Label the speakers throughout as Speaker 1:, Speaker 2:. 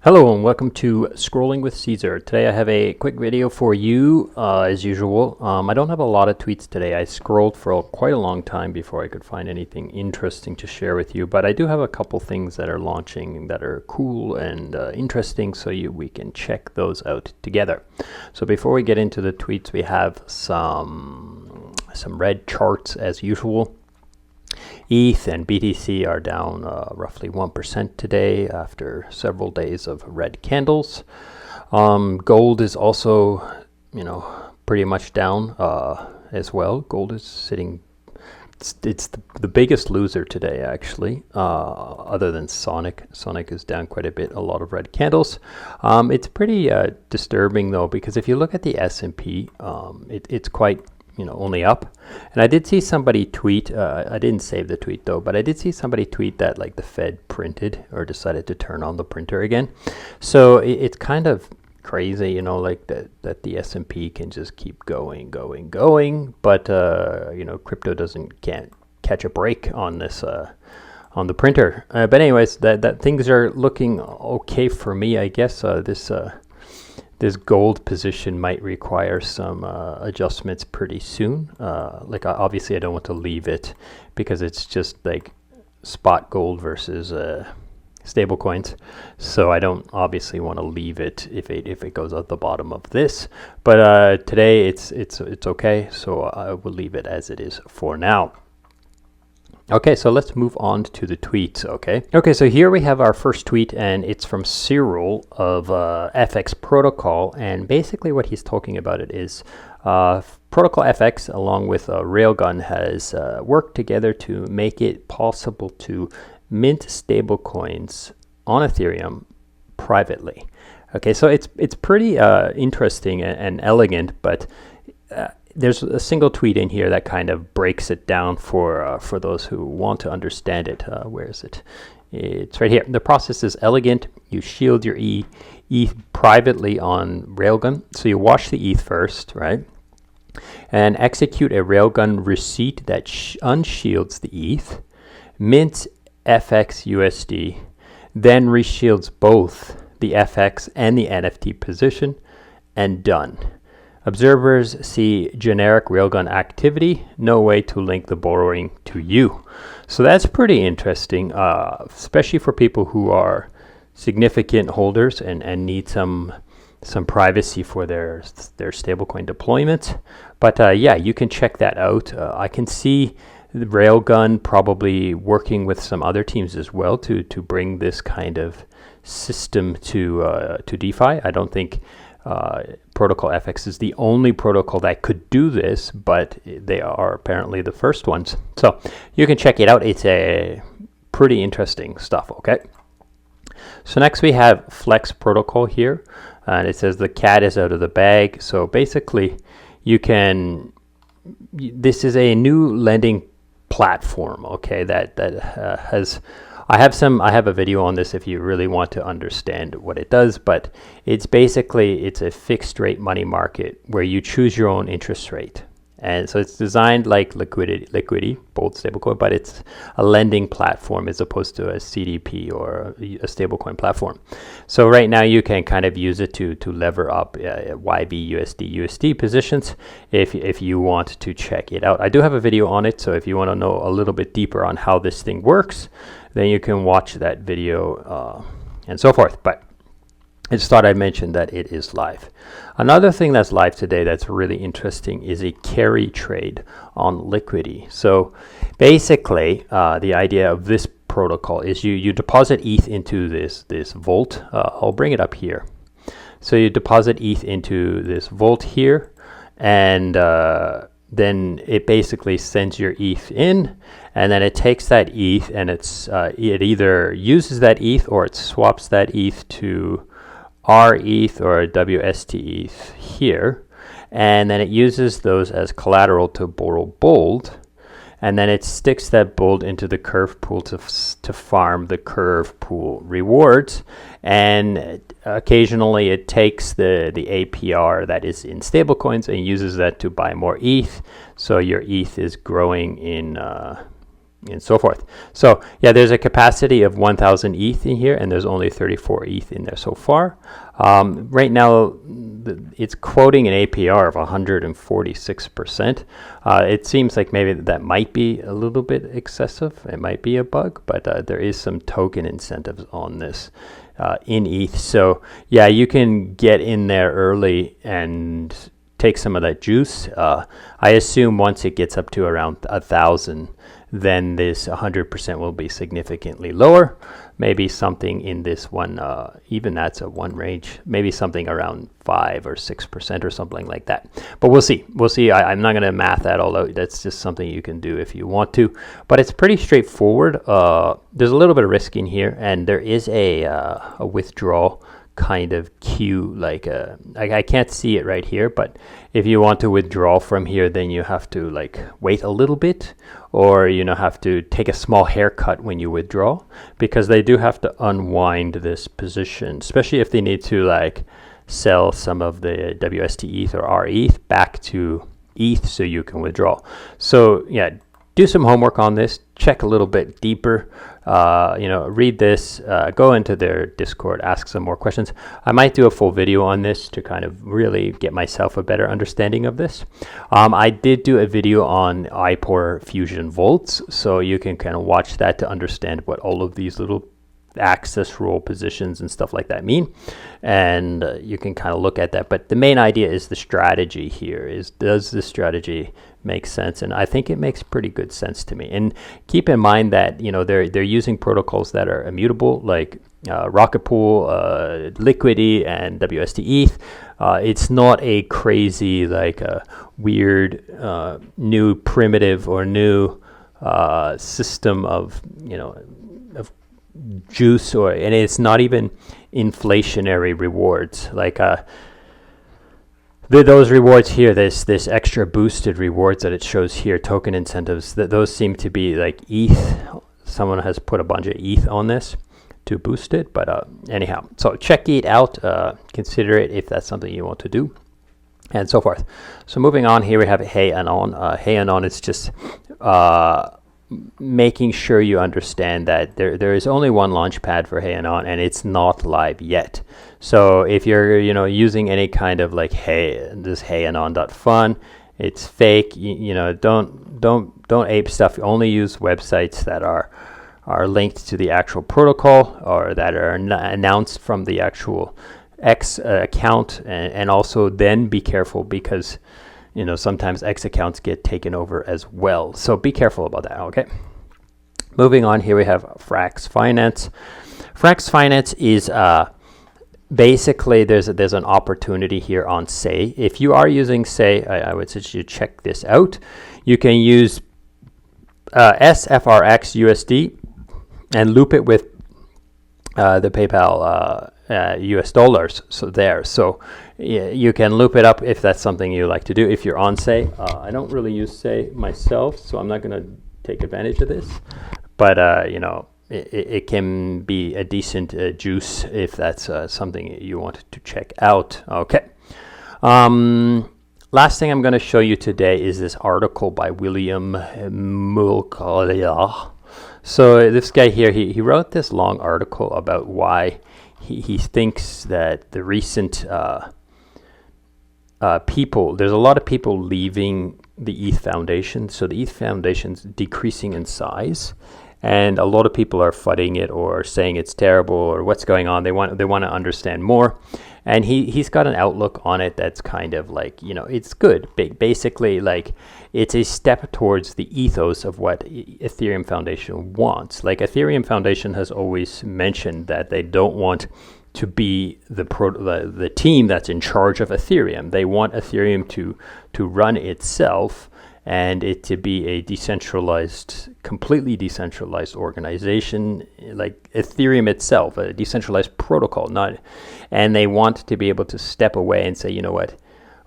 Speaker 1: Hello and welcome to Scrolling with Ceazor. Today I have a quick video for you, as usual. I don't have a lot of tweets today. I scrolled for quite a long time before I could find anything interesting to share with you, but I do have a couple things that are launching that are cool and interesting, so we can check those out together. So before we get into the tweets, we have some red charts as usual. ETH and BTC are down roughly 1% today after several days of red candles. Gold is also, pretty much down as well. Gold is sitting, it's the biggest loser today actually, other than Sonic. Sonic is down quite a bit, a lot of red candles. It's pretty disturbing though, because if you look at the S&P, it's quite only up. And I did see somebody tweet, I didn't save the tweet though, but I did see somebody tweet that like the Fed printed or decided to turn on the printer again. So it's kind of crazy, like that the S&P can just keep going, but crypto can't catch a break on this on the printer. But anyways, that things are looking okay for me, I guess. This gold position might require some adjustments pretty soon. Obviously I don't want to leave it because it's just like spot gold versus stable coins. So I don't obviously want to leave it if it goes at the bottom of this. But today it's okay. So I will leave it as it is for now. Okay, so let's move on to the tweets, okay, so here we have our first tweet, and it's from Cyril of FX Protocol, and basically what he's talking about it is Protocol FX along with Railgun has worked together to make it possible to mint stablecoins on Ethereum privately. Okay, so it's pretty interesting and elegant, but there's a single tweet in here that kind of breaks it down for those who want to understand it. Where is it? It's right here. The process is elegant. You shield your ETH privately on Railgun. So you wash the ETH first, right? And execute a Railgun receipt that unshields the ETH, mints FX USD, then reshields both the FX and the NFT position, and done. Observers see generic Railgun activity, no way to link the borrowing to you. So that's pretty interesting, especially for people who are significant holders and need some privacy for their stablecoin deployment. But yeah, you can check that out. I can see the Railgun probably working with some other teams as well to bring this kind of system to DeFi. I don't think Protocol FX is the only protocol that could do this, but they are apparently the first ones. So you can check it out. It's a pretty interesting stuff, okay? So next we have Flex Protocol here, and it says the cat is out of the bag. So basically this is a new lending platform, okay, that has I have a video on this if you really want to understand what it does, but it's a fixed rate money market where you choose your own interest rate. And so it's designed like liquidity, both stablecoin, but it's a lending platform as opposed to a CDP or a stablecoin platform. So right now you can kind of use it to lever up YB, USD positions if you want to check it out. I do have a video on it, so if you want to know a little bit deeper on how this thing works, then you can watch that video and so forth. But I just thought I'd mention that it is live. Another thing that's live today that's really interesting is a carry trade on Liquidity. So basically, the idea of this protocol is you deposit ETH into this vault. I'll bring it up here. So you deposit ETH into this vault here, and then it basically sends your ETH in, and then it takes that ETH and it either uses that ETH or it swaps that ETH to R ETH or WST ETH here, and then it uses those as collateral to borrow BOLD, and then it sticks that BOLD into the curve pool to farm the curve pool rewards, and occasionally it takes the APR that is in stablecoins and uses that to buy more ETH, so your ETH is growing in and so forth. So yeah, there's a capacity of 1000 ETH in here, and there's only 34 ETH in there so far. Right now, it's quoting an APR of 146%. It seems like maybe that might be a little bit excessive. It might be a bug, but there is some token incentives on this in ETH. So yeah, you can get in there early and take some of that juice. I assume once it gets up to around 1,000, then this 100% will be significantly lower. Maybe something in this one, even that's a one range, maybe something around 5 or 6% or something like that. But we'll see. We'll see. I'm not going to math that all out. That's just something you can do if you want to. But it's pretty straightforward. There's a little bit of risk in here, and there is a withdrawal kind of queue, like I can't see it right here, but if you want to withdraw from here, then you have to like wait a little bit, or have to take a small haircut when you withdraw, because they do have to unwind this position, especially if they need to like sell some of the WST ETH or R ETH back to ETH so you can withdraw. So yeah, do some homework on this, check a little bit deeper, read this, go into their Discord, ask some more questions. I might do a full video on this to kind of really get myself a better understanding of this. I did do a video on IPOR Fusion Volts, so you can kind of watch that to understand what all of these little access rule positions and stuff like that mean, and you can kind of look at that. But the main idea is the strategy here is, does this strategy make sense? And I think it makes pretty good sense to me. And keep in mind that they're using protocols that are immutable, like Rocket Pool, Liquidity, and WST ETH. It's not a crazy like weird new primitive or new system of of juice, and it's not even inflationary rewards like those rewards here, this extra boosted rewards that it shows here, token incentives, those seem to be like ETH. Someone has put a bunch of ETH on this to boost it, but anyhow, so check it out, consider it if that's something you want to do, and so forth. So moving on, here we have Hey Anon. Hey Anon is just making sure you understand that there is only one launch pad for Hey Anon, and it's not live yet. So if you're using any kind of like this heyanon.fun, it's fake. Don't ape stuff. Only use websites that are linked to the actual protocol, or that are announced from the actual X account, and also then be careful, because sometimes X accounts get taken over as well. So be careful about that, okay? Moving on, here we have Frax Finance. Frax Finance is basically, there's an opportunity here on Say. If you are using Say, I would suggest you check this out. You can use SFRX USD and loop it with the PayPal US dollars. So yeah, you can loop it up if that's something you like to do if you're on Say. I don't really use Say myself, so I'm not going to take advantage of this, but it can be a decent juice if that's something you want to check out. Okay. Last thing I'm going to show you today is this article by William Mulcahy. So this guy here, he wrote this long article about why he thinks that the recent people, there's a lot of people leaving the ETH Foundation. So the ETH Foundation's decreasing in size, and a lot of people are fighting it or saying it's terrible or what's going on. They want to understand more, and he's got an outlook on it that's kind of like, it's good. Basically, like, it's a step towards the ethos of what Ethereum Foundation wants. Like, Ethereum Foundation has always mentioned that they don't want to be the team that's in charge of Ethereum. They want Ethereum to run itself, and it to be a decentralized, completely decentralized organization, like Ethereum itself, a decentralized protocol. And they want to be able to step away and say, you know what,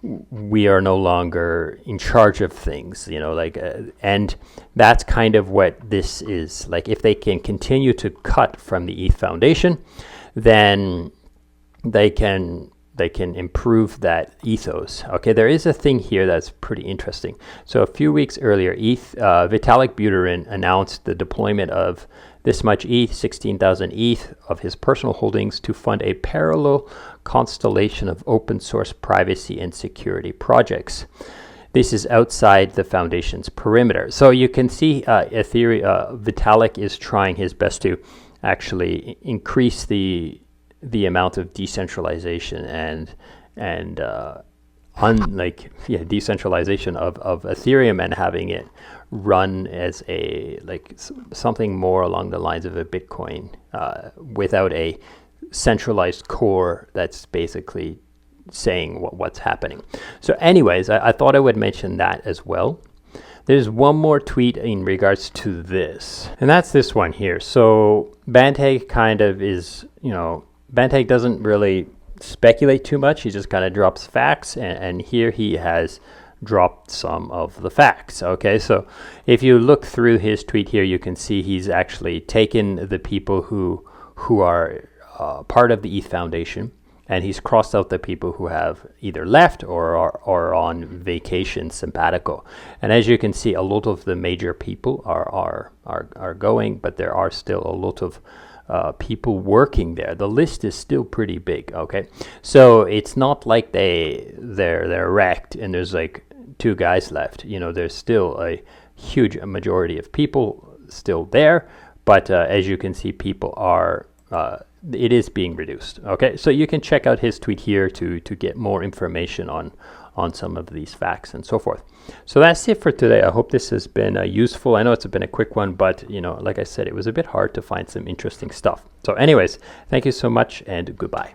Speaker 1: we are no longer in charge of things, and that's kind of what this is. Like, if they can continue to cut from the ETH Foundation, then they can improve that ethos. Okay, there is a thing here that's pretty interesting. So a few weeks earlier, Vitalik Buterin announced the deployment of this much ETH, 16,000 ETH of his personal holdings to fund a parallel constellation of open source privacy and security projects. This is outside the foundation's perimeter. So you can see Vitalik is trying his best to actually increase the amount of decentralization and decentralization of Ethereum, and having it run as something more along the lines of a Bitcoin, without a centralized core that's basically saying what's happening. So anyways, I thought I would mention that as well. There's one more tweet in regards to this, and that's this one here. So Banteg kind of is, Banteg doesn't really speculate too much. He just kind of drops facts, and here he has dropped some of the facts. Okay, so if you look through his tweet here, you can see he's actually taken the people who are part of the ETH Foundation, and he's crossed out the people who have either left or are on vacation, sabbatical. And as you can see, a lot of the major people are going, but there are still a lot of people working there. The list is still pretty big. Okay, so it's not like they're wrecked and there's like 2 guys left. There's still a huge majority of people still there, but as you can see, people are it is being reduced. Okay, so you can check out his tweet here to get more information on some of these facts and so forth. So that's it for today. I hope this has been useful. I know it's been a quick one, but like I said, it was a bit hard to find some interesting stuff. So anyways, thank you so much and goodbye.